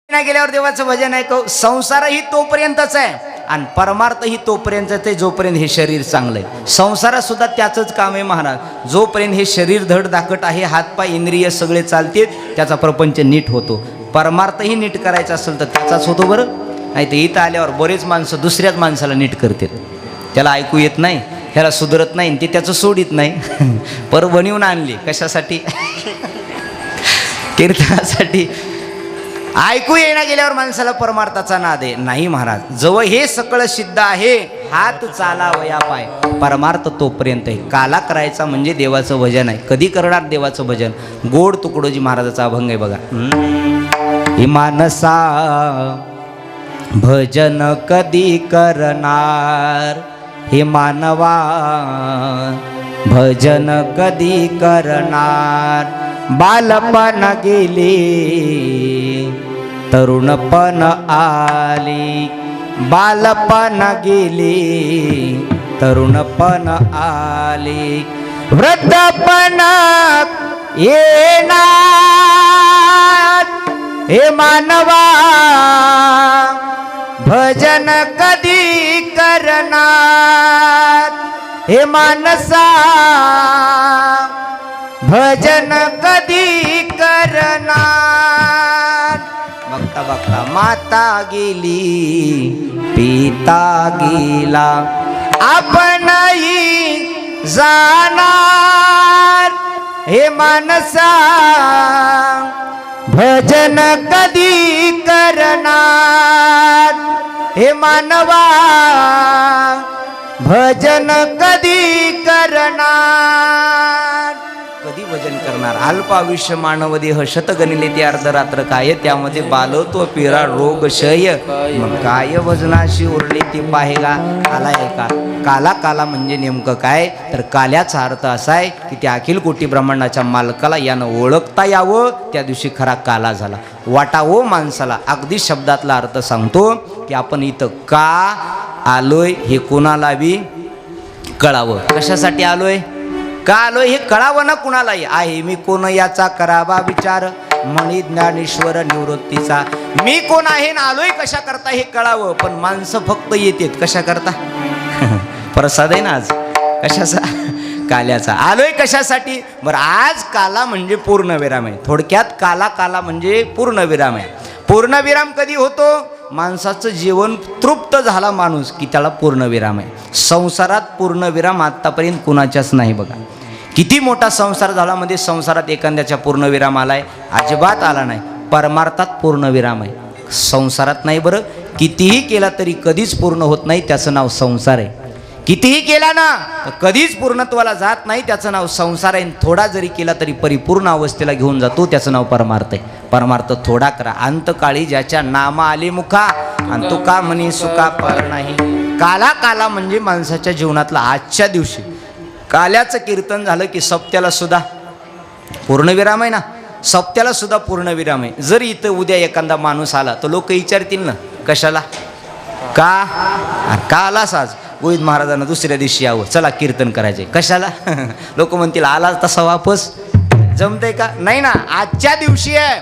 नाही गेल्यावर देवाचं भजन ऐकव. संसारही तोपर्यंतच आहे आणि परमार्थही तोपर्यंतच आहे जोपर्यंत हे शरीर चांगलं आहे. संसारात सुद्धा त्याचंच काम आहे महाराज. जोपर्यंत हे शरीर धडधाकट आहे, हातपाय इंद्रिय सगळे चालते, त्याचा प्रपंच नीट होतो. परमार्थही नीट करायचा असेल तर त्याचाच होतो बरं. नाही तर इथं आल्यावर बरेच माणसं दुसऱ्याच माणसाला नीट करतात. त्याला ऐकू येत नाही, ह्याला सुधरत नाही, ते त्याचं सोडित नाही. पर बनवून आणली कशासाठी? कीर्तनासाठी. ऐकू येण्या गेल्यावर माणसाला परमार्थाचा नाद आहे. नाही महाराज, जवळ हे सकळ सिद्ध आहे, हात चालावया पाय, परमार्थ तोपर्यंत आहे. काला करायचा म्हणजे देवाचं भजन आहे. कधी करणार देवाचं भजन? गोड तुकडोजी महाराजाचा अभंग आहे बघा. ही मानसा भजन कधी करणार, हे मानवा भजन कधी करणार. बालपण गेले तरुणपण आले, बालपण गेले तरुणपण आले, वृद्धपण येणार. हे मानवा भजन कधी करणार, हे मानसा भजन कधी करणार. बघता बघता माता गेली, पिता गेला, आपणही जाणार. हे मानसा भजन कधी करणार, हे मानवा भजन कधी करणार. कधी भजन करणार? अल्प आयुष्य मानव देह, शत गणिले ते अर्धरात्र काय, त्यामध्ये बालत्व पिरा रोग शय, मग काय भजनाशी उरली ती पाहेगा. काला आहे का? काला काला म्हणजे नेमकं काय? तर काल्याचा अर्थ असा आहे की त्या अखिल कोटी ब्रह्मांडाच्या मालकाला यानं ओळखता यावं, त्या दिवशी खरा काला झाला. वाटावं माणसाला. अगदी शब्दातला अर्थ सांगतो की आपण इथं का आलोय हे कोणाला बी कळावं. कशासाठी आलोय, का आलोय हे कळावं ना कुणालाही. आहे मी कोण याचा करावा विचार, मणी ज्ञानेश्वर निवृत्तीचा. मी कोण आहे ना आलोय कशा करता हे कळावं. पण माणसं फक्त येतात कशा करता? प्रसाद आहे ना आज. कशाचा? काल्याचा. आलोय कशासाठी? बरं, आज काला म्हणजे पूर्णविराम आहे. थोडक्यात काला काला म्हणजे पूर्णविराम आहे. पूर्णविराम कधी होतो? माणसाचं जीवन तृप्त झाला माणूस की त्याला पूर्णविराम आहे. संसारात पूर्णविराम आत्तापर्यंत कुणाच्याच नाही बघा. किती मोठा संसार झाला, मध्ये संसारात एखाद्याच्या पूर्णविराम आलाय? अजिबात आला नाही. परमार्थात पूर्णविराम आहे, संसारात नाही. बरं, कितीही केला तरी कधीच पूर्ण होत नाही, त्याचं नाव संसार आहे. कितीही केला ना तर कधीच पूर्णत्वाला जात नाही, त्याचं नाव संसार आहे. थोडा जरी केला तरी परिपूर्ण अवस्थेला घेऊन जातो, त्याचं नाव परमार्थ आहे. परमार्थ थोडा करा. अंतकाळी ज्याच्या नामा आले मुखा, आणि तो का म्हणे सुका पर नाही. काला काला म्हणजे माणसाच्या जीवनातला आजच्या दिवशी काल्याचं कीर्तन झालं की सप्त्याला सुद्धा पूर्णविराम आहे ना. सप्त्याला सुद्धा पूर्णविराम आहे. जर इथं उद्या एखादा माणूस आला तर लोक विचारतील ना कशाला, का आलास आज? गोविंद महाराजांना दुसऱ्या दिवशी यावं, चला कीर्तन करायचे. कशाला? लोक म्हणतील आला तसा वापस जमते का? नाही ना, आजच्या दिवशी आहे.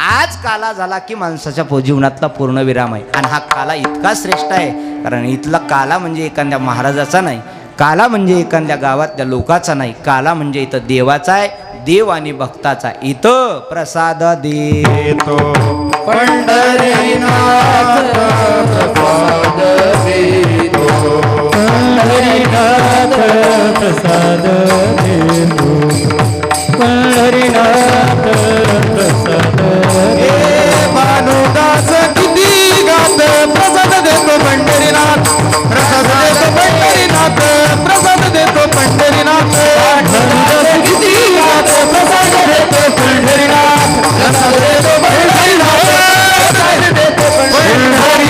आज काला झाला की माणसाच्या जीवनातला पूर्णविराम आहे. आणि हा काला इतका श्रेष्ठ आहे कारण इथला काला म्हणजे एखाद्या महाराजाचा नाही, काला म्हणजे एखाद्या गावातल्या लोकाचा नाही, काला म्हणजे इथं देवाचा आहे, देव आणि भक्ताचा. इथं प्रसाद देतो पंढरीनाथ, प्रसाद देतो पंढरीनाथ, प्रसाद देतो पंढरीनाथ, प्रसाद. हे भानुदास किती गात, प्रसाद देतो पंढरीनाथ, प्रसाद देतो पंढरीनाथ, प्रसाद देतो पंढरीनाथ. भानुदास किती गात, प्रसाद देतो पंढरीनाथ, प्रसाद देतो पंढरीनाथ, प्रसाद देतो पंढरीनाथ.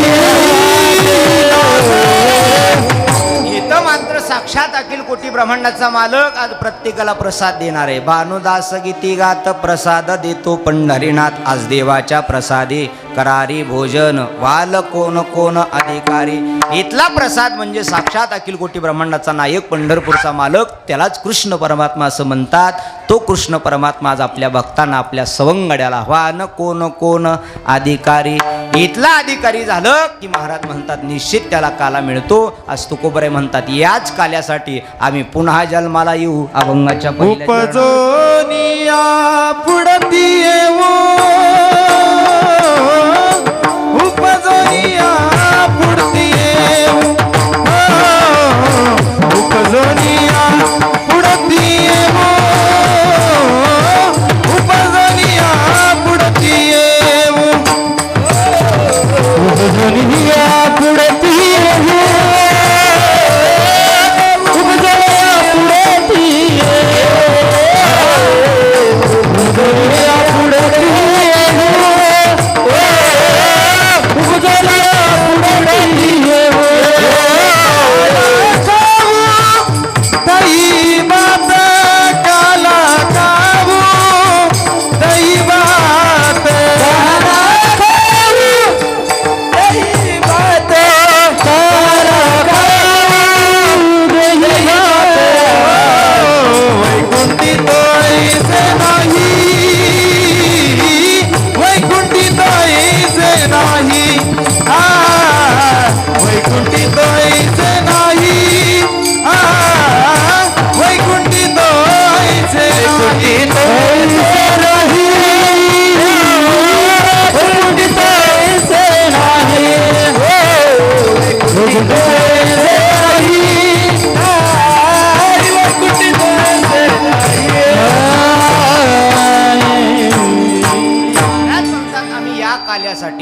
इथं मात्र साक्षात अखिल कोटी ब्रह्मांडाचा मालक आज प्रत्येकाला प्रसाद देणार आहे. भानुदास गीती गात, प्रसाद देतो पंढरीनाथ. आज देवाच्या प्रसादी करारी भोजन, वाल कोण कोण अधिकारी. इथला प्रसाद म्हणजे साक्षात अखिल कोटी ब्रह्मांडाचा नायक, पंढरपूरचा मालक, त्यालाच कृष्ण परमात्मा असं म्हणतात. तो कृष्ण परमात्मा आज आपल्या भक्तांना आपल्या सवंगड्याला हवा. न कोण अधिकारी, इथला अधिकारी झालं की महाराज म्हणतात निश्चित त्याला काला मिळतो. आज तुकोबरे म्हणतात याच काल्यासाठी आम्ही पुन्हा जन्माला येऊ. अभंगाच्या उपजोनिया पुढती येऊ, उपजोनिया पुढती येऊ, उपजोनिया पुढती येऊ, उपजोनिया पुढती येऊ, उपजोनिया पुढती येऊ, उपजोनिया पुढती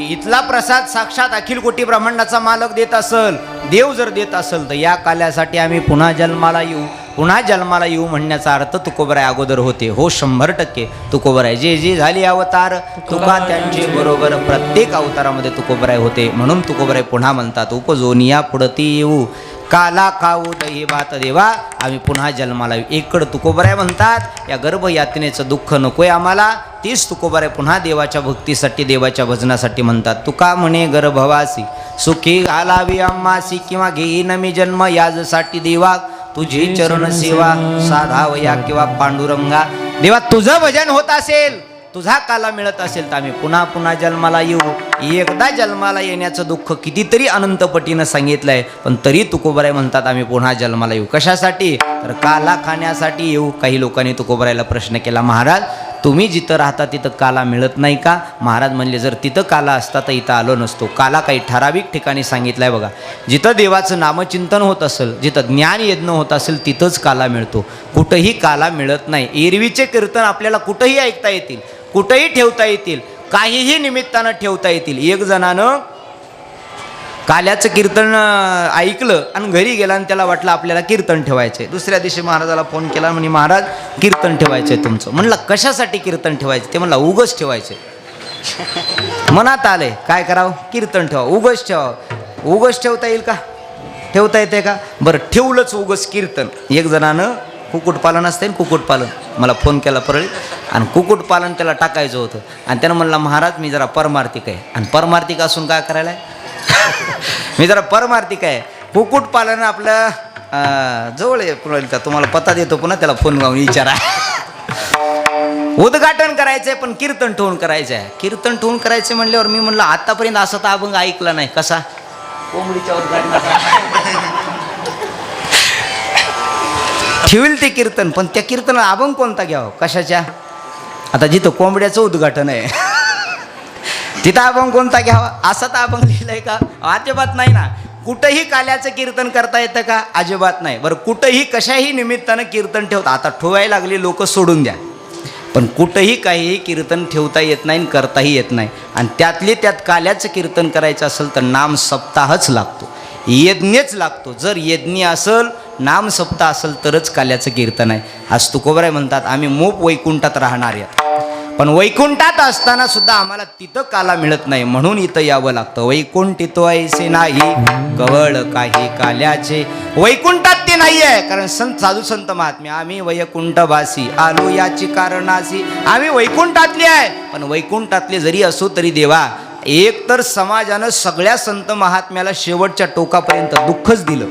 इथला प्रसाद साक्षात अखिल कोटी ब्रह्मांडाचा मालक देत असल, देव जर देत असेल तर या काल्यासाठी आम्ही पुन्हा जन्माला येऊ. पुन्हा जन्माला येऊ म्हणण्याचा अर्थ तुकोबराय अगोदर होते. हो 100% तुकोबराय जे जे झाले अवतार तुका त्यांचे बरोबर प्रत्येक अवतारामध्ये तुकोबराय होते. म्हणून तुकोबराय पुन्हा म्हणतात उपजोनिया पुढती येऊ, काला खाऊ दही भात देवा आम्ही पुन्हा जन्माला येऊ. एकड तुकोबराय म्हणतात या गर्भयातनेचं दुःख नकोय आम्हाला. तीच तुकोबराय पुन्हा देवाच्या भक्तीसाठी देवाच्या भजनासाठी म्हणतात. तुका म्हणे गर्भवासी सुखी घालावी आम्हासी, किंवा घेईन मी जन्म याजसाठी देवा तुझी चरण सेवा साधावया किंवा पांडुरंगा. देवा तुझं भजन होत असेल, तुझा काला मिळत असेल तर आम्ही पुन्हा पुन्हा जन्माला येऊ. एकदा जन्माला येण्याचं दुःख कितीतरी अनंतपटीनं सांगितलंय, पण तरी तुकोबराय म्हणतात आम्ही पुन्हा जन्माला येऊ. कशासाठी तर काला खाण्यासाठी येऊ. काही लोकांनी तुकोबरायला प्रश्न केला, महाराज तुम्ही जिथं राहता तिथं काला मिळत नाही का? महाराज म्हणले जर तिथं काला असता तर इथं आलो नसतो. काला काही ठराविक ठिकाणी सांगितलंय बघा. जिथं देवाचं नामचिंतन होत असेल, जिथं ज्ञान यज्ञ होत असेल तिथंच काला मिळतो. कुठंही काला मिळत नाही. एरवीचे कीर्तन आपल्याला कुठंही ऐकता येतील, कुठंही ठेवता येतील, काहीही निमित्तानं ठेवता येतील. एक जणानं काल्याचं कीर्तन ऐकलं आणि घरी गेला आणि त्याला वाटलं आपल्याला कीर्तन ठेवायचं आहे. दुसऱ्या दिवशी महाराजाला फोन केला, म्हणे महाराज कीर्तन ठेवायचं आहे तुमचं. म्हणलं कशासाठी कीर्तन ठेवायचं? ते म्हणलं उगच ठेवायचं आहे. मनात आलंय काय करावं, कीर्तन ठेवा, उगच ठेवा. उगच ठेवता येईल का? ठेवता येते का? बरं ठेवलंच उगच कीर्तन. एक जणानं कुक्कुटपालन असते ना, कुक्कुटपालन, मला फोन केला परळी, आणि कुक्कुटपालन त्याला टाकायचं होतं. आणि त्यानं म्हणलं महाराज मी जरा परमार्थिक आहे. आणि परमार्थिक असून काय करायला आहे? मी जरा परमार्थिक आहे. कुक्कुटपालन आपलं जवळ आहे पुरळीचा, तुम्हाला पत्ता देतो, पुन्हा त्याला फोन लावून विचारा. उद्घाटन करायचंय पण कीर्तन ठेवून करायचं आहे. कीर्तन ठेवून करायचं म्हणल्यावर मी म्हणलं आतापर्यंत असा तर अभंग ऐकला नाही. कसा? कोंबडीच्या उद्घाटनाचा ठेवील ते कीर्तन, पण त्या कीर्तनाला अभंग कोणता घ्यावं? कशाच्या? आता जिथं कोंबड्याचं उद्घाटन आहे तिथं अभंग कोणता घ्यावा? असा तर अभंग लिहिलाय का? अजिबात नाही ना. कुठंही काल्याचं कीर्तन करता येतं का? अजिबात नाही. बरं कुठंही कशाही निमित्तानं कीर्तन ठेवता, आता ठेवायला लागली लोक सोडून द्या, पण कुठंही काहीही कीर्तन ठेवता येत नाही, करताही येत नाही. आणि त्यातले त्यात काल्याचं कीर्तन करायचं असेल तर नाम सप्ताहच लागतो, यज्ञच लागतो. जर यज्ञ असेल, नाम सप्ताह असेल तरच काल्याचं कीर्तन आहे. आज तुकोबराय म्हणतात आम्ही मोप वैकुंठात राहणार आहे, पण वैकुंठात असताना सुद्धा आम्हाला तिथं काला मिळत नाही, म्हणून इथं यावं लागतं. वैकुंठितो ऐसे नाही कवळ काही काल्याचे. वैकुंठात ते नाही आहे, कारण संत साधू संत महात्मे आम्ही वैकुंठवासी आलो याची कारणासी. आम्ही वैकुंठातले आहे, पण वैकुंठातले जरी असो तरी देवा एक तर समाजानं सगळ्या संत महात्म्याला शेवटच्या टोकापर्यंत दुःखच दिलं,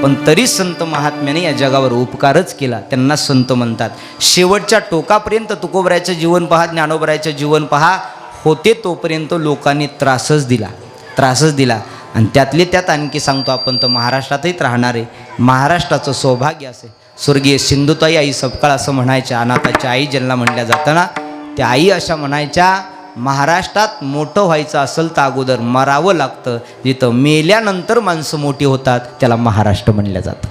पण तरी संत महात्म्याने या जगावर उपकारच केला, त्यांना संत म्हणतात. शेवटच्या टोकापर्यंत तुकोबरायचं जीवन पहा, ज्ञानोबरायचं जीवन पहा, होते तोपर्यंत लोकांनी त्रासच दिला. आणि त्यातले त्यात आणखी सांगतो, आपण तर महाराष्ट्रातही राहणार आहे, महाराष्ट्राचं सौभाग्य असे. स्वर्गीय सिंधुताई आई सपकाळ असं म्हणायच्या, अनाथाच्या आई ज्यांना म्हणल्या जाताना, त्या आई अशा म्हणायच्या, महाराष्ट्रात मोठं व्हायचं असेल तर अगोदर मरावं लागतं. जिथं मेल्यानंतर माणसं मोठी होतात त्याला महाराष्ट्र म्हणलं जातं.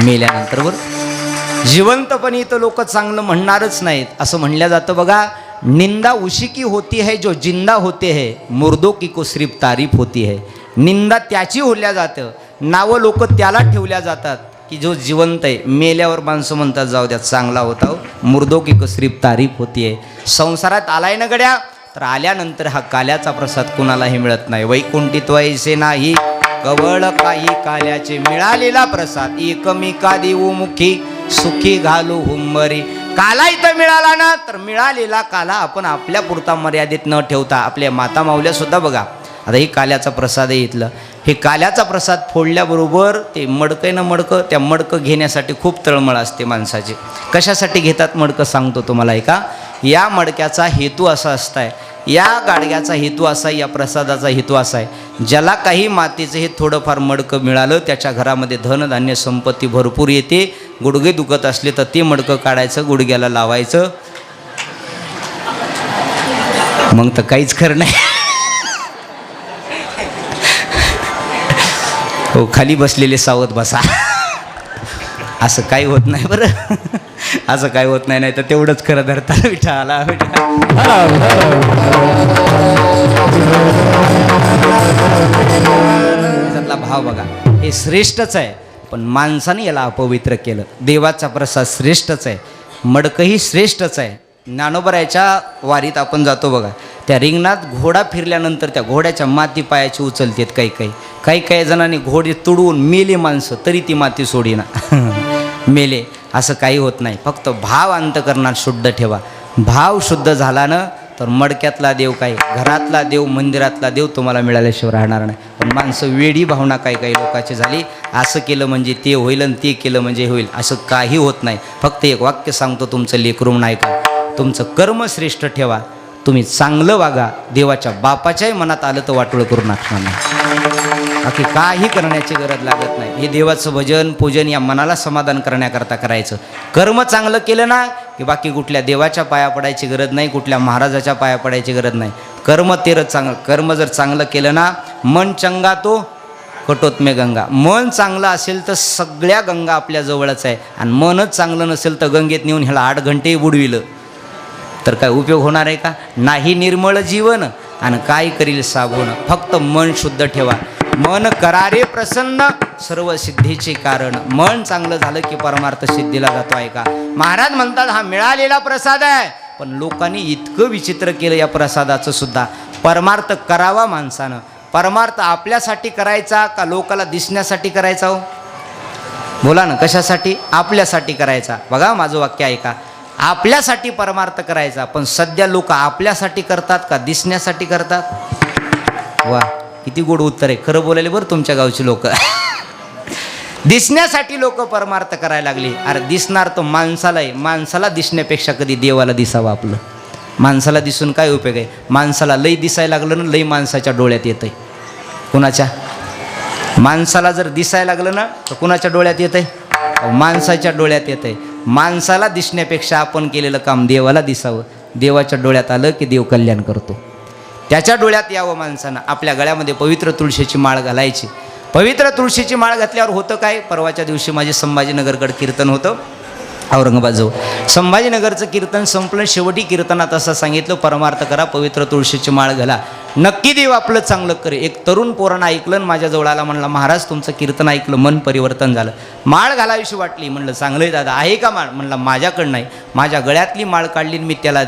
मेल्यानंतर बरं, जिवंतपणी इथं लोक चांगलं म्हणणारच नाहीत. असं म्हणलं जातं बघा, निंदा उसी की होती है जो जिंदा होते है, मुर्दों की को सिर्फ तारीफ होती है. निंदा त्याची होल्या जातं, नावं लोक त्याला ठेवल्या जातात की जो जिवंत आहे. मेल्यावर माणसं म्हणतात जाऊ द्या चांगला होता, मुर्दों की को सिर्फ तारीफ होती है. संसारात आलाय ना गड्या, तर आल्यानंतर हा काल्याचा प्रसाद कुणालाही मिळत नाही. वैकुंठित वैसे नाही कवळ काही काल्याचे, मिळालेला प्रसाद एकमेका देऊ मुखी, सुखी घालू हुंबरी. काला इथं मिळाला ना, तर मिळालेला काला आपण आपल्या पुरता मर्यादित न ठेवता, आपल्या माता माऊल्या सुद्धा बघा, आता ही काल्याचा प्रसाद आहे इथलं, हे काल्याचा प्रसाद फोडल्याबरोबर ते मडकं ना मडकं, त्या मडकं घेण्यासाठी खूप तळमळ असते माणसाची. कशासाठी घेतात मडकं सांगतो तुम्हाला ऐका. या मडक्याचा हेतू असा असताय, या गाडग्याचा हेतू असा, या प्रसादाचा हेतू असा आहे, ज्याला काही मातीचं हे थोडंफार मडकं मिळालं त्याच्या घरामध्ये धनधान्य संपत्ती भरपूर येते. गुडघे दुखत असले तर ते मडकं काढायचं, गुडघ्याला लावायचं, मग तर काहीच खरं नाही. हो, खाली बसलेले सावध बसा. असं काही होत नाही बरं, असं काही होत नाही, नाही तर तेवढंच खरं धरता. विठाला त्यातला भाव बघा, हे श्रेष्ठच आहे, पण माणसाने याला अपवित्र केलं. देवाचा प्रसाद श्रेष्ठच आहे, मडकंही श्रेष्ठच आहे. ज्ञानोबरायच्या वारीत आपण जातो बघा, त्या रिंगणात घोडा फिरल्यानंतर त्या घोड्याच्या माती पायाची उचलतात. काही जणांनी घोडे तुडवून मेले माणसं, तरी ती माती सोडीना. मेले असं काही होत नाही. फक्त भाव अंतकरणात शुद्ध ठेवा. भाव शुद्ध झाला ना, तर मडक्यातला देव काय, घरातला देव, मंदिरातला देव तुम्हाला मिळाल्याशिवाय राहणार नाही. पण माणसं वेडी भावना काही लोकांची झाली, असं केलं म्हणजे ते होईल आणि ते केलं म्हणजे होईल, असं काही होत नाही. फक्त एक वाक्य सांगतो, तुमचं लेकरून नाही का, तुमचं कर्म श्रेष्ठ ठेवा, तुम्ही चांगलं वागा, देवाच्या बापाच्याही मनात आलं तर वाटोळं करू नका. बाकी काही करण्याची गरज लागत नाही. हे देवाचं भजन पूजन या मनाला समाधान करण्याकरता करायचं. कर्म चांगलं केलं ना की बाकी कुठल्या देवाच्या पाया पडायची गरज नाही, कुठल्या महाराजाच्या पाया पडायची गरज नाही. कर्म कर्म जर चांगलं केलं ना, मन चंगा तो कटोत में गंगा. मन चांगलं असेल तर सगळ्या गंगा आपल्या जवळच आहे, आणि मनच चांगलं नसेल तर गंगेत नेऊन ह्याला 8 घंटे बुडविलं तर काय उपयोग होणार आहे का? नाही. निर्मळ जीवन आणि काय करील साबून. फक्त मन शुद्ध ठेवा. मन करारे प्रसन्न, सर्व सिद्धीचे कारण. मन चांगलं झालं की परमार्थ सिद्धीला जातो आहे का. महाराज म्हणतात हा मिळालेला प्रसाद आहे, पण लोकांनी इतकं विचित्र केलं या प्रसादाचं सुद्धा. परमार्थ करावा माणसानं. परमार्थ आपल्यासाठी करायचा का लोकाला दिसण्यासाठी करायचा? हो बोला ना, कशासाठी? आपल्यासाठी करायचा. बघा माझं वाक्य ऐका, आपल्यासाठी परमार्थ करायचा. पण सध्या लोक आपल्यासाठी करतात का दिसण्यासाठी करतात? वा, किती गोड उत्तर आहे. खरं बोलायला बरं तुमच्या गावची लोक. दिसण्यासाठी लोक परमार्थ करायला लागली. अरे दिसणार तो माणसाला आहे, माणसाला दिसण्यापेक्षा कधी देवाला दिसावं आपलं. माणसाला दिसून काय उपयोग आहे? माणसाला लई दिसायला लागलं ना, लई माणसाच्या डोळ्यात येतंय. कुणाच्या? माणसाला जर दिसायला लागलं ना तर कुणाच्या डोळ्यात येतंय? माणसाच्या डोळ्यात येतंय. माणसाला दिसण्यापेक्षा आपण केलेलं काम देवाला दिसावं. देवाच्या डोळ्यात आलं की देव कल्याण करतो. त्याच्या डोळ्यात यावं माणसानं. आपल्या गळ्यामध्ये पवित्र तुळशीची माळ घालायची. पवित्र तुळशीची माळ घातल्यावर होतं काय? परवाच्या दिवशी माझे संभाजीनगरकडे कीर्तन होतं औरंगाबादजवळ. संभाजीनगरचं कीर्तन संपलं. शेवटी कीर्तनात असं सांगितलं, परमार्थ करा, पवित्र तुळशीची माळ घाला, नक्की देव आपलं चांगलं करे. एक तरुण पोरानं ऐकलं, माझ्याजवळ आला, म्हणला महाराज तुमचं कीर्तन ऐकलं, मन परिवर्तन झालं, माळ घालाविषयी वाटली. म्हणलं चांगलं आहे दादा, आहे का माळ? म्हणलं माझ्याकडं नाही. माझ्या गळ्यातली माळ काढली मी त्याला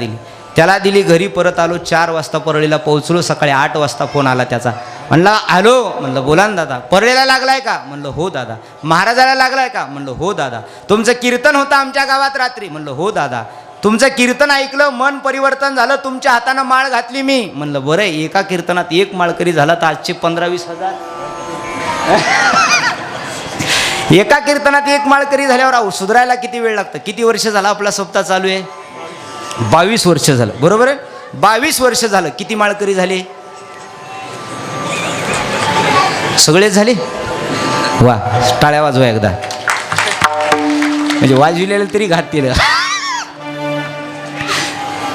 दिली. घरी परत आलो. 4 वाजता परळीला पोहोचलो. सकाळी 8 वाजता फोन आला त्याचा. म्हणला हॅलो. म्हणलं बोला ना दादा. परळीला लागलाय का? म्हणलं हो दादा. महाराजाला लागलाय का? म्हणलं हो दादा. तुमचं कीर्तन होतं आमच्या गावात रात्री? म्हणलं हो दादा. तुमचं कीर्तन ऐकलं, मन परिवर्तन झालं, तुमच्या हातानं माळ घातली मी. म्हणलं बरं आहे, एका कीर्तनात 1 माळकरी झाला तर आजचे 15-20 हजार. एका कीर्तनात एक माळकरी झाल्यावर अहो सुधारायला किती वेळ लागतं? किती वर्ष झाला आपला सप्ताह चालू आहे? 22 वर्ष झालं, बरोबर आहे? 22 वर्ष झालं. किती माळकरी झाले? सगळेच झाले? वा, टाळ्या वाजवा एकदा. म्हणजे वाजविलेलं तरी घातलेलं.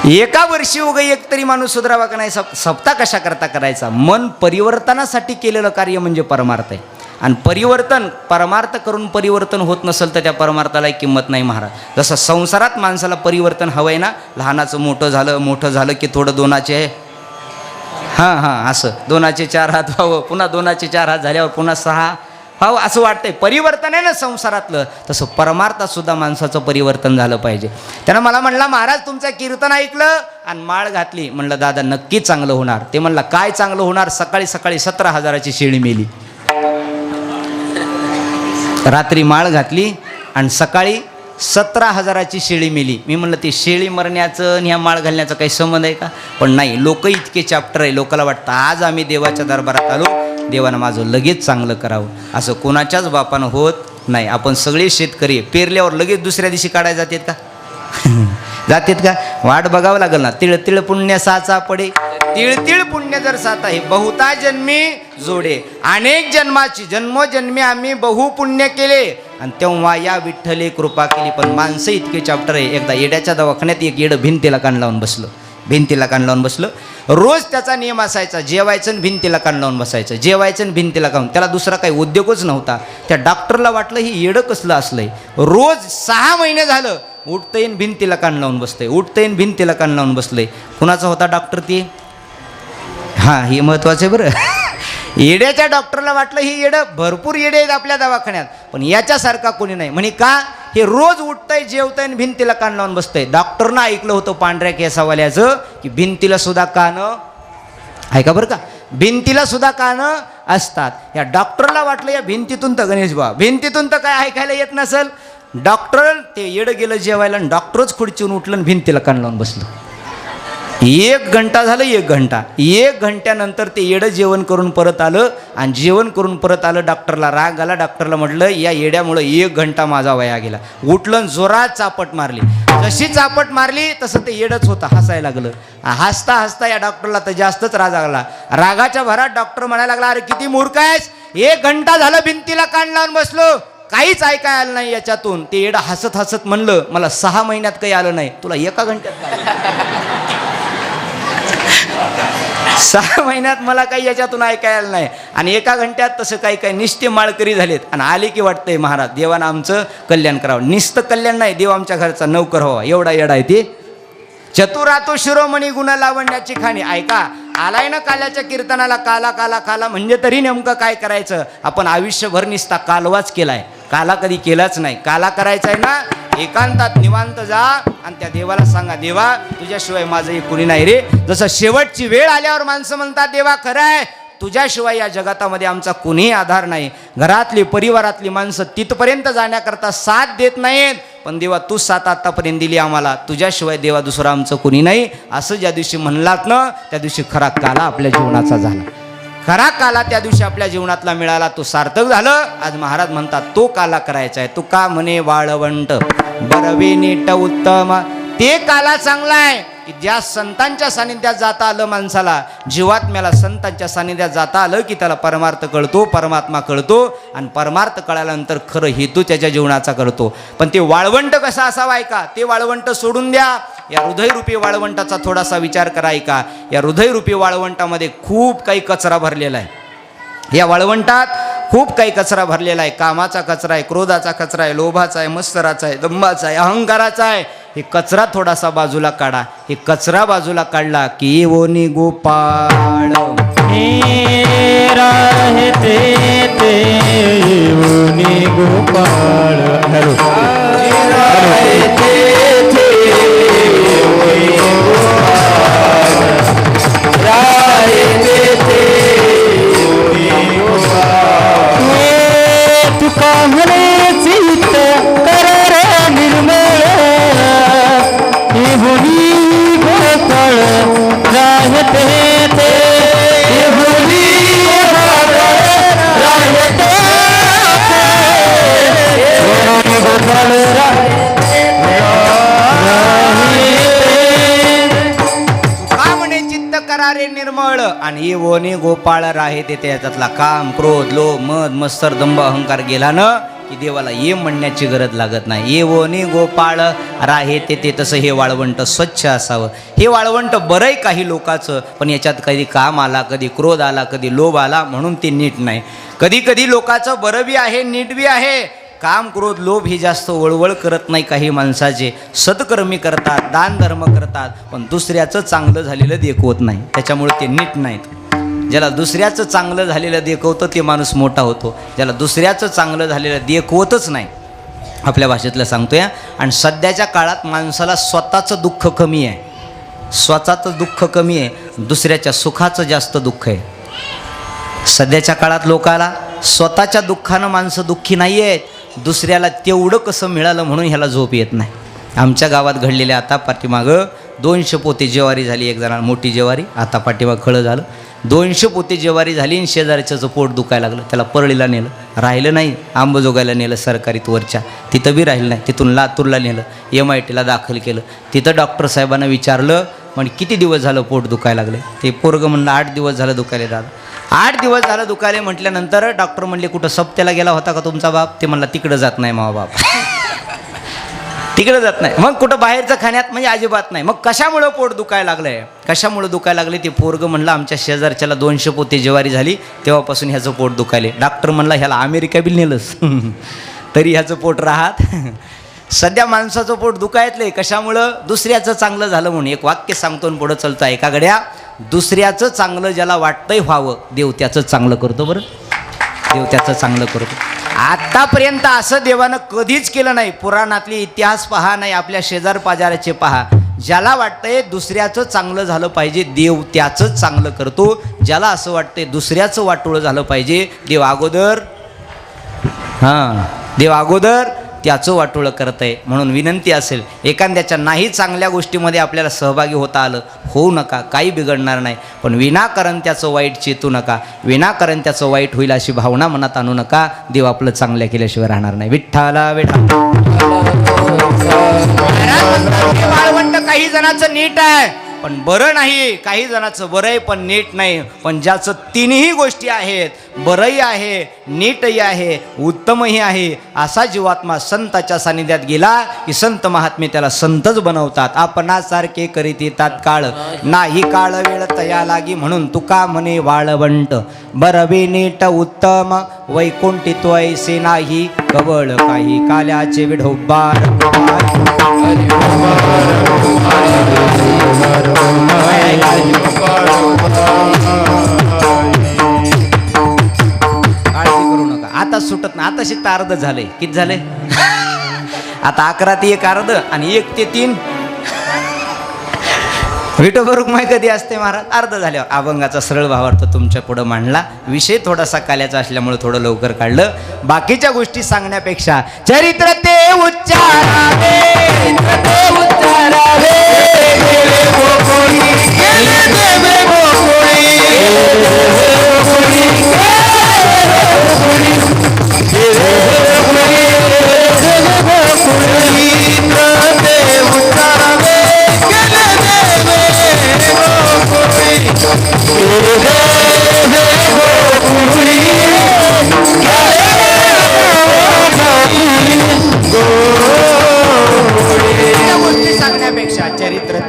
एका वर्षी उगा एक तरी माणूस सुधारावा का नाही? सप्ताह कशा करता करायचा? मन परिवर्तनासाठी केलेलं कार्य म्हणजे परमार्थ आहे. आणि परिवर्तन, परमार्थ करून परिवर्तन होत नसेल तर त्या परमार्थाला किंमत नाही महाराज. जसं संसारात माणसाला परिवर्तन हवं आहे ना, लहानाचं मोठं झालं की थोडं दोनाचे आहे, हां असं 2चे 4 हात व्हावं, पुन्हा 2चे 4 हात झाल्यावर पुन्हा 6 व्हावं असं वाटतंय. परिवर्तन आहे ना संसारातलं, तसं परमार्थात सुद्धा माणसाचं परिवर्तन झालं पाहिजे. त्यानं मला म्हणला, महाराज तुमचं कीर्तन ऐकलं आणि माळ घातली. म्हणलं दादा नक्कीच चांगलं होणार. ते म्हणला काय चांगलं होणार? सकाळी 17,000ची शेळी मेली. रात्री माळ घातली आणि सकाळी 17,000ची शेळी मेली. मी म्हणलं ते शेळी मरण्याचं आणि ह्या माळ घालण्याचा काही संबंध आहे का? पण नाही, लोक इतके चॅप्टर आहे, लोकाला वाटतं आज आम्ही देवाच्या दरबारात आलो, देवानं माझं लगेच चांगलं करावं. असं कोणाच्याच बापानं होत नाही. आपण सगळे शेतकरी पेरल्यावर लगेच दुसऱ्या दिवशी काढायला जातात का? जातात का? वाट बघावं लागेल ना. तिळ तिळ पुण्य साचा पडे, तिळ तिळ पुण्य जर साता आहे, बहुता जन्मी जोडे. अनेक जन्माची जन्मोजन्मी आम्ही बहु पुण्य केले आणि तेव्हा या विठ्ठले कृपा केली. पण माणसं इतके चॅप्टर आहे. एकदा येड्याच्या दवाखान्यात एक येडं भिंतीला कान लावून बसलं. रोज त्याचा नियम असायचा, जेवायचं आणि भिंतीला कान लावून बसायचं, जेवायचं आणि भिंतीला कान. त्याला दुसरा काही उद्योगच नव्हता. त्या डॉक्टरला वाटलं ही येडं कसलं असलंय. रोज 6 महिने झालं उठतंय भिंतीला कान लावून बसलंय. कुणाचा होता डॉक्टर ती? हां, हे महत्वाचं आहे बरं. येड्याच्या डॉक्टरला वाटलं ही येडं, भरपूर येडे आहेत आपल्या दवाखान्यात, पण याच्यासारखा कोणी नाही. म्हणे का? हे रोज उठतंय, जेवतंय आणि भिंतीला कान लावून बसतंय. डॉक्टरनं ऐकलं होतं पांढऱ्या केसावाल्याचं की भिंतीला सुद्धा कान, ऐका बरं का, भिंतीला सुद्धा कान असतात. या डॉक्टरला वाटलं या भिंतीतून तर गणेश बा, भिंतीतून तर काय ऐकायला येत नसेल. डॉक्टर ते येडं गेलं जेवायला आणि डॉक्टरच खुर्चीहून उठलं आणि भिंतीला कान लावून बसलं. 1 घंटा झालं. 1 घंट्यानंतर ते येडं जेवण करून परत आलं आणि जेवण करून परत आलं. डॉक्टरला राग आला. डॉक्टरला म्हटलं या येड्यामुळं 1 घंटा माझा वया गेला. उठलं जोरात चापट मारली. जशी चापट मारली तसं ते येडच होतं, हसायला लागलं. हसता हसता या डॉक्टरला तर जास्तच राग आला. रागाच्या भरात डॉक्टर म्हणायला लागला, अरे किती मूर्ख आहेस, 1 घंटा झालं भिंतीला कान लावून बसलो, काहीच ऐकाय आलं नाही याच्यातून. ते येडं हसत हसत म्हणलं, मला 6 महिन्यात काही आलं नाही, तुला 1 घंट्यात 6 महिन्यात मला काही याच्यातून ऐकायला नाही. आणि 1 घंट्यात तसं काही निस्ते माळकरी झालेत. आणि आले की वाटतंय महाराज देवानं आमचं कल्याण करावं. निस्तं कल्याण नाही, देव आमच्या घरचा नौकर व्हावा, एवढा येडा आहे ते. चतुरातो शिरोमणी गुण लावण्याची खाणी. ऐका, आलाय ना काल्याच्या कीर्तनाला, काला काला काला म्हणजे तरी नेमकं काय करायचं? आपण आयुष्यभर निसता कालवाच केलाय, काला कधी केलाच नाही. काला करायचा आहे ना, एकांतात निवांत जा आणि त्या देवाला सांगा, देवा तुझ्याशिवाय माझं कुणी नाही रे. जसं शेवटची वेळ आल्यावर माणसं म्हणतात, देवा खरं आहे तुझ्याशिवाय या जगातामध्ये आमचा कुणीही आधार नाही. घरातली परिवारातली माणसं तिथपर्यंत जाण्याकरता साथ देत नाहीत, पण देवा तू साथ आतापर्यंत दिली आम्हाला, तुझ्याशिवाय देवा दुसरं आमचं कुणी नाही. असं ज्या दिवशी म्हणलात ना, त्या दिवशी खरा काला आपल्या जीवनाचा झाला. खरा काला त्या दिवशी आपल्या जीवनातला मिळाला, तो सार्थक झालं. आज महाराज म्हणतात तो काला करायचा आहे. तू का म्हणे वाळवंट बरवे नीट उत्तम, ते काला चांगला आहे की ज्या संतांच्या सानिध्यात जाता आलं माणसाला, जीवात्म्याला संतांच्या सानिध्यात जाता आलं की त्याला परमार्थ कळतो, परमात्मा कळतो. आणि परमार्थ कळाल्यानंतर खरं हेतू त्याच्या जीवनाचा कळतो. पण ते वाळवंट कसं असावं ऐका, ते वाळवंट सोडून द्या. या हृदयरूपी वाळवंटाचा थोडासा विचार करा. ऐका, या हृदयरूपी वाळवंटामध्ये खूप काही कचरा भरलेला आहे. या वाळवंटात खूप काही कचरा भरलेला आहे. कामाचा कचरा आहे, क्रोधाचा कचरा आहे, लोभाचा आहे, मत्सराचा आहे, दंभाचा आहे, अहंकाराचा आहे. हे कचरा थोडासा बाजूला काढा. हे कचरा बाजूला काढला की ओनी गोपाळ गोपाळ तुका म्हणे चित्त कर निर्मळ, हे होनी गोपाळ राहते ते, हे होनी गोपाळ राहते ते. आणि ये वने गोपाळ राहे ते त्याच्यातला काम क्रोध लोभ मद मत्सर दंभ अहंकार गेला ना की देवाला ये म्हणण्याची गरज लागत नाही. ये वने गोपाळ राहे ते तसं हे वाळवंट स्वच्छ असावं. हे वाळवंट बरंय काही लोकांचं, पण याच्यात कधी काम आला, कधी क्रोध आला, कधी लोभ आला म्हणून ते नीट नाही. कधी कधी लोकांचं बरं बी आहे, नीट बी आहे. काम क्रोध लोभ ही जास्त वळवळ करत नाही. काही माणसाचे सत्कर्मी करतात, दान धर्म करतात, पण दुसऱ्याचं चांगलं झालेलं देखवत नाही. त्याच्यामुळे ते नीट नाहीत. ज्याला दुसऱ्याचं चांगलं झालेलं देखवतं ते माणूस मोठा होतो. ज्याला दुसऱ्याचं चांगलं झालेलं देखवतच नाही, आपल्या भाषेतलं सांगतोय. आणि सध्याच्या काळात माणसाला स्वतःचं दुःख कमी आहे. स्वतःचं दुःख कमी आहे, दुसऱ्याच्या सुखाचं जास्त दुःख आहे. सध्याच्या काळात लोकाला स्वतःच्या दुःखानं माणसं दुःखी नाही आहेत. दुसऱ्याला तेवढं कसं मिळालं म्हणून ह्याला झोप येत नाही. आमच्या गावात घडलेले आता पाठीमागं 200 पोते ज्वारी झाली. एक जणाला मोठी ज्वारी, आता पाठीमागं खळं झालं. 200 पोते ज्वारी झाली आणि शेजाऱ्याचं पोट दुखायला लागलं. त्याला परळीला नेलं, राहिलं नाही. अंबाजोगाईला नेलं सरकारीत वरच्या, तिथं बी राहिलं नाही. तिथून लातूरला नेलं, MITला दाखल केलं. तिथं डॉक्टर साहेबांना विचारलं, म्हणजे किती दिवस झालं पोट दुखायला लागले. ते पोरगं म्हणलं 8 दिवस झालं दुखायले दादा. 8 दिवस झालं दुखायले म्हटल्यानंतर डॉक्टर म्हणले कुठं सप्त्याला गेला होता का तुमचा बाप. ते म्हणला तिकडं जात नाही मावा बाप तिकडं जात नाही. मग कुठं बाहेरचं खाण्यात म्हणजे अजिबात नाही. मग कशामुळं पोट दुखायला लागलंय, कशामुळं दुखायला लागले. ते पोरगं म्हणलं आमच्या शेजारच्याला 200 पोते ज्वारी झाली तेव्हापासून ह्याचं पोट दुखायले. डॉक्टर म्हणला ह्याला अमेरिका बिल नेलंस तरी ह्याचं पोट राहत. सध्या माणसाचं पोट दुखायतलंय कशामुळं, दुसऱ्याचं चांगलं झालं म्हणून. एक वाक्य सांगतो आणि पुढं चालतं एका गड्या. दुसऱ्याचं चांगलं ज्याला वाटतंय व्हावं, देव त्याचं चांगलं करतो. बरं, देव त्याचं चांगलं करतो. आतापर्यंत असं देवानं कधीच केलं नाही. पुराणातले इतिहास पहा, नाही आपल्या शेजार पाजाराचे पहा. ज्याला वाटतंय दुसऱ्याचं चांगलं झालं पाहिजे, देव त्याचंच चांगलं करतो. ज्याला असं वाटतंय दुसऱ्याचं वाटोळं झालं पाहिजे, देव अगोदर त्याचं वाटोळं करत आहे. म्हणून विनंती असेल, एखाद्याच्या नाही चांगल्या गोष्टीमध्ये आपल्याला सहभागी होता आलं, होऊ नका, काही बिघडणार नाही. पण विनाकारण त्याचं वाईट चेतू नका, विनाकारण त्याचं वाईट होईल अशी भावना मनात आणू नका. देव आपलं चांगल्या केल्याशिवाय राहणार नाही. विठ्ठला वाळवंट काही जणांचं नीट आहे पण बरं नाही, काही जणांचं बरं आहे पण नीट नाही. पण ज्याचं तिन्ही गोष्टी आहेत, बरंही आहे, नीटही आहे, उत्तमही आहे, असा जीवात्मा संताच्या सानिध्यात गेला की संत महात्मे त्याला संतच बनवतात. आपणासारखे करीती तात्काळ नाही काळ वेळ तया लागी. म्हणून तुका म्हणे वाळवंट बरवे नीट उत्तम वैकुंठी त्वैसे नाही कवळ काही काल्याचे विढोबार. काळजी करू नका, आता सुटत नाही. आता शिकता अर्ध झालंय. किती झालंय आता? 11 ते 1 अर्ध आणि 1 ते 3 विठोबरुक माय कधी असते महाराज? अर्ध झाल्यावर. अभंगाचा सरळ भावार्थ तुमच्या पुढं मांडला. विषय थोडासा काल्याचा असल्यामुळे थोडं लवकर काढलं. बाकीच्या गोष्टी सांगण्यापेक्षा चरित्र ते उच्चारावे, चरित्र ते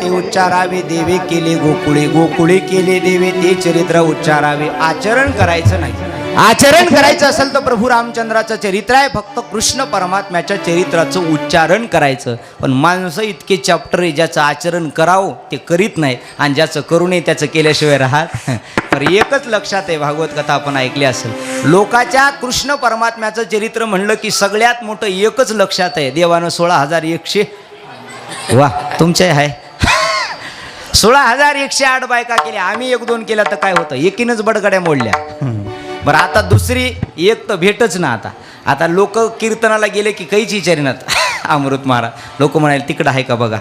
उच्चारावे. देवे केले गोकुळे, गोकुळे केले देवे, ते चरित्र उच्चारावे. आचरण करायचं नाही. आचरण करायचं असेल तर प्रभू रामचंद्राचं चरित्र आहे. फक्त कृष्ण परमात्म्याच्या चरित्राचं उच्चारण करायचं. पण माणसं इतके चॅप्टर आहे, ज्याचं आचरण करावं ते करीत नाही आणि ज्याचं करू नये त्याचं केल्याशिवाय राहत. तर एकच लक्षात आहे, भागवत कथा आपण ऐकली असेल, लोकाच्या कृष्ण परमात्म्याचं चरित्र म्हणलं की सगळ्यात मोठं एकच लक्षात आहे, देवानं 16,100 वा तुमचे आहे 16,108 बायका केल्या. आम्ही 1-2 केल्या तर काय होतं, एकीनच बडगड्या मोडल्या. बरं आता दुसरी एक तर भेटच ना. आता लोक कीर्तनाला गेले की काहीच विचारिनात. अमृत महाराज लोक म्हणाले तिकडं आहे का बघा.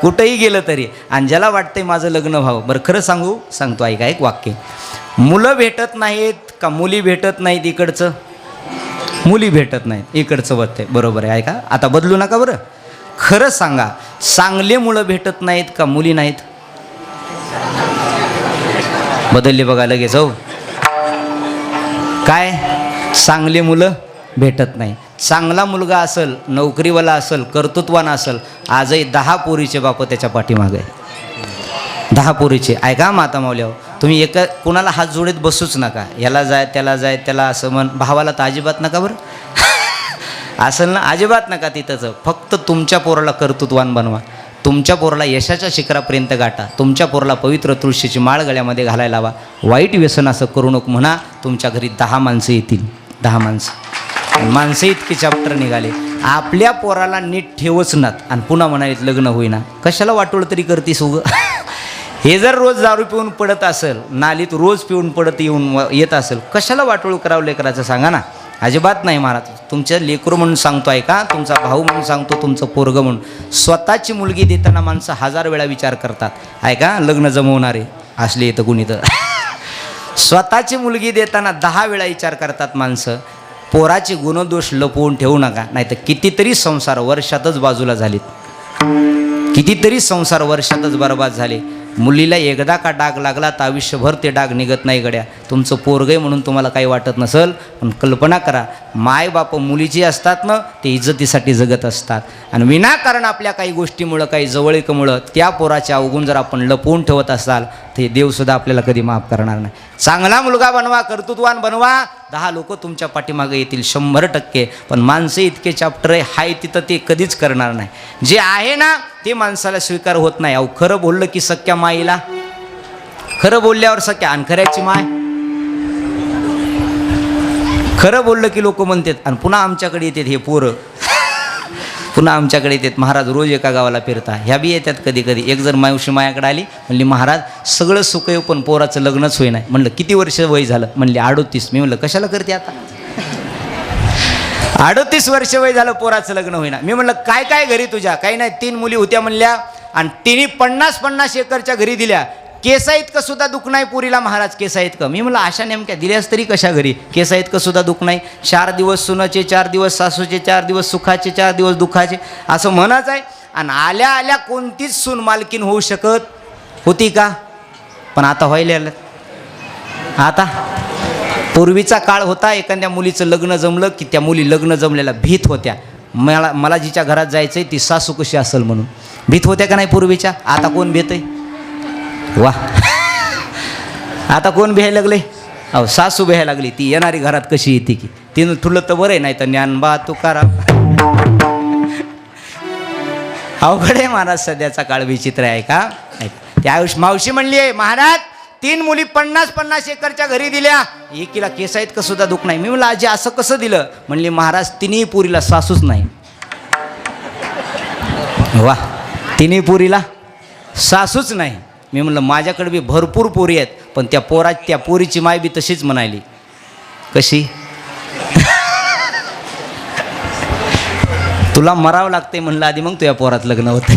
कुठंही गेलं तरी. आणि ज्याला वाटतंय माझं लग्न व्हावं, बरं खरं सांगतो ऐका एक वाक्य. मुलं भेटत नाहीत का मुली भेटत नाहीत? इकडचं मुली भेटत नाहीत, इकडचं बघते. बरोबर आहे, ऐका आता बदलू नका. बरं खरं सांगा, चांगले मुलं भेटत नाहीत का मुली नाहीत? बदलली बघा लगेच हो. काय चांगली मुलं भेटत नाही. चांगला मुलगा असेल, नोकरीवाला असेल, कर्तृत्वान असेल, आजही 10 पोरीचे बाप त्याच्या पाठीमागे आहे. 10 पोरीचे. ऐका माता माऊल्यावर, तुम्ही एका कोणाला हात जोडीत बसूच नका. याला जाय त्याला जाय त्याला असं म्हण. भावाला तर अजिबात नका बरं. असेल ना अजिबात नका तिथंच. फक्त तुमच्या पोराला कर्तृत्वान बनवा. तुमच्या पोराला यशाच्या शिखरापर्यंत गाठा. तुमच्या पोराला पवित्र तुळशीची माळ गळ्यामध्ये घालायला लावा. वाईट व्यसन असं करू नको म्हणा. तुमच्या घरी 10 माणसं येतील. 10 माणसं इतके चॅप्टर निघाले. आपल्या पोराला नीट ठेवच नात आणि पुन्हा म्हणालीत लग्न होईना. कशाला वाटोळ तरी करतीस उगं. हे जर रोज दारू पिऊन पडत असेल, नालीत रोज पिऊन पडत येत असेल, कशाला वाटोळ करावं लेकराचं सांगा ना. अजिबात नाही महाराज. तुमच्या लेकरू म्हणून सांगतो आहे का, तुमचा भाऊ म्हणून सांगतो, तुमचं पोरगं म्हणून. स्वतःची मुलगी देताना माणसं 1000 वेळा विचार करतात. ऐका लग्न जमवणारे असले येतं कुणी तर. स्वतःची मुलगी देताना 10 वेळा विचार करतात माणसं. पोराचे गुणदोष लपवून ठेवू नका, नाही तर कितीतरी संसार वर्षातच बाजूला झालेत. कितीतरी संसार वर्षातच बर्बाद झाले. मुलीला एकदा का डाग लागला तर आयुष्यभर ते डाग निघत नाही गड्या. तुमचं पोरगं म्हणून तुम्हाला काही वाटत नसेल, पण कल्पना करा, मायबाप मुलीची असतात ना, ते इज्जतीसाठी जगत असतात. आणि विनाकारण आपल्या काही गोष्टीमुळं, काही जवळीकमुळं त्या पोराच्या अवगुण जर आपण लपवून ठेवत असाल, ते देवसुद्धा आपल्याला कधी माफ करणार नाही. चांगला मुलगा बनवा, कर्तृत्वान बनवा. 10 लोक तुमच्या पाठीमागे येतील 100%. पण माणसं इतके चॅप्टर आहे, हाय तिथं ते कधीच करणार नाही. जे आहे ना ते माणसाला स्वीकार होत नाही. अहो खरं बोललं की सख्या माईला, खरं बोलल्यावर सख्या, आणि खऱ्याची माय. खरं बोललं की लोक म्हणतात आणि पुन्हा आमच्याकडे येतात हे पोरं. पुन्हा आमच्याकडे येतात. महाराज रोज एका गावाला फिरता. ह्या बी येतात कधी कधी. एक जर मावशी मायाकडे आली, म्हणली महाराज सगळं सुख येऊ पण पोराचं लग्नच होई नाही. म्हणलं किती वर्ष वय झालं? म्हणली 38. मी म्हणलं कशाला करते आता? 38 वर्ष वय झालं पोराचं लग्न होईना. मी म्हणलं काय काय घरी तुझ्या? काही नाही, 3 मुली होत्या म्हणल्या आणि तिने 50-50 एकरच्या घरी दिल्या. केसा इतकं सुद्धा दुःख नाही पुरीला महाराज, केसा इतकं. मी म्हणलं अशा नेमक्या दिल्यास तरी कशा घरी? केसा इतकं सुद्धा दुःख नाही. 4 दिवस सुनाचे, 4 दिवस सासूचे, 4 दिवस सुखाचे, 4 दिवस दुःखाचे, असं म्हणाच आहे. आणि आल्या आल्या कोणतीच सून मालकीन होऊ शकत होती का? पण आता व्हायला आलं. आता पूर्वीचा काळ होता, एखाद्या मुलीचं लग्न जमलं की त्या मुली लग्न जमलेला भीत होत्या. मला जिच्या घरात जायचंय ती सासू कशी असेल म्हणून भीत होत्या का नाही पूर्वीच्या? आता कोण भीत आहे? वा. आता कोण भ्यायला लागले? अहो सासू भ्यायला लागली. ती येणारी घरात कशी येते की तिनं ठुलं तर बरं आहे, नाही तर ज्ञानबा तुकाराम. अवघड आहे महाराज, सध्याचा काळ विचित्र आहे का? त्या मावशी म्हणली आहे महाराज 3 मुली 50-50 एकरच्या घरी दिल्या, एकीला केसा इतकं सुद्धा दुःख नाही. मी म्हणलं आजी असं कसं दिलं? म्हणली महाराज तिन्ही पुरीला सासूच नाही. वा, तिन्ही पुरीला सासूच नाही. मी म्हणलं माझ्याकडे बी भरपूर पोरी आहेत, पण त्या पोरीची माय बी तशीच म्हणाली. कशी? तुला मरावं लागते म्हणलं आधी, मग तुझ्या पोरात लग्न होतं.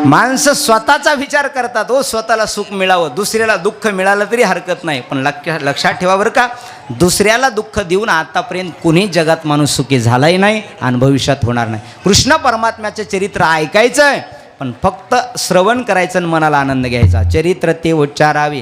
माणसं स्वतःचा विचार करतात हो, स्वतःला सुख मिळावं. दुसऱ्याला दुःख मिळालं तरी हरकत नाही, पण लक्षात ठेवा बरं का, दुसऱ्याला दुःख देऊन आतापर्यंत कुणी जगात माणूस सुखी झालाही नाही आणि भविष्यात होणार नाही. कृष्ण परमात्म्याचं चरित्र ऐकायचं आहे, पण फक्त श्रवण करायचं आणि मनाला आनंद घ्यायचा. चरित्र ते उच्चारावे.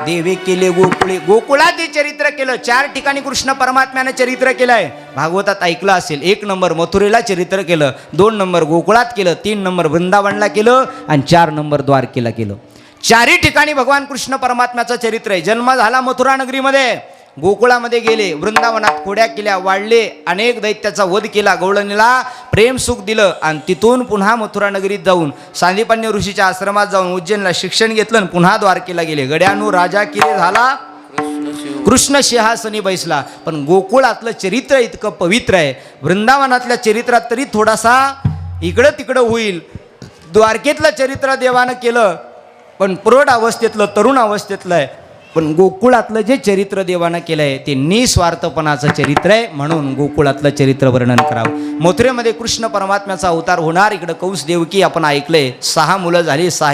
देवे केले गोकुळे, गोकुळात हे चरित्र केलं. 4 ठिकाणी कृष्ण परमात्म्याने चरित्र केलं आहे. भागवतात ऐकलं असेल. 1 नंबर मथुरेला चरित्र केलं, 2 नंबर गोकुळात केलं, 3 नंबर वृंदावनला केलं आणि 4 नंबर द्वारकेला केलं. 4ही ठिकाणी भगवान कृष्ण परमात्म्याचं चरित्र आहे. जन्म झाला मथुरा नगरीमध्ये, गोकुळामध्ये गेले, वृंदावनात खोड्या केल्या, वाढले, अनेक दैत्याचा वध केला, गवळणीला प्रेम सुख दिलं आणि तिथून पुन्हा मथुरा नगरीत जाऊन सांदीपन्य ऋषीच्या आश्रमात जाऊन उज्जैनला शिक्षण घेतलं आणि पुन्हा द्वारकेला गेले. गड्यानु राजा किरे झाला, कृष्ण सिंहासनी बैसला. पण गोकुळातलं चरित्र इतकं पवित्र आहे, वृंदावनातल्या चरित्रात तरी थोडासा इकडं तिकडं होईल. द्वारकेतलं चरित्र देवानं केलं, पण प्रौढ अवस्थेतलं, तरुण अवस्थेतलं आहे. पण गोकुळातलं जे चरित्र देवानं केलं आहे ते निस्वार्थपणाचं चरित्र आहे, म्हणून गोकुळातलं चरित्र वर्णन करावं. मथुरेमध्ये कृष्ण परमात्म्याचा अवतार होणार. इकडं कंस देवकी आपण ऐकलंय, 6 मुलं झाली, 6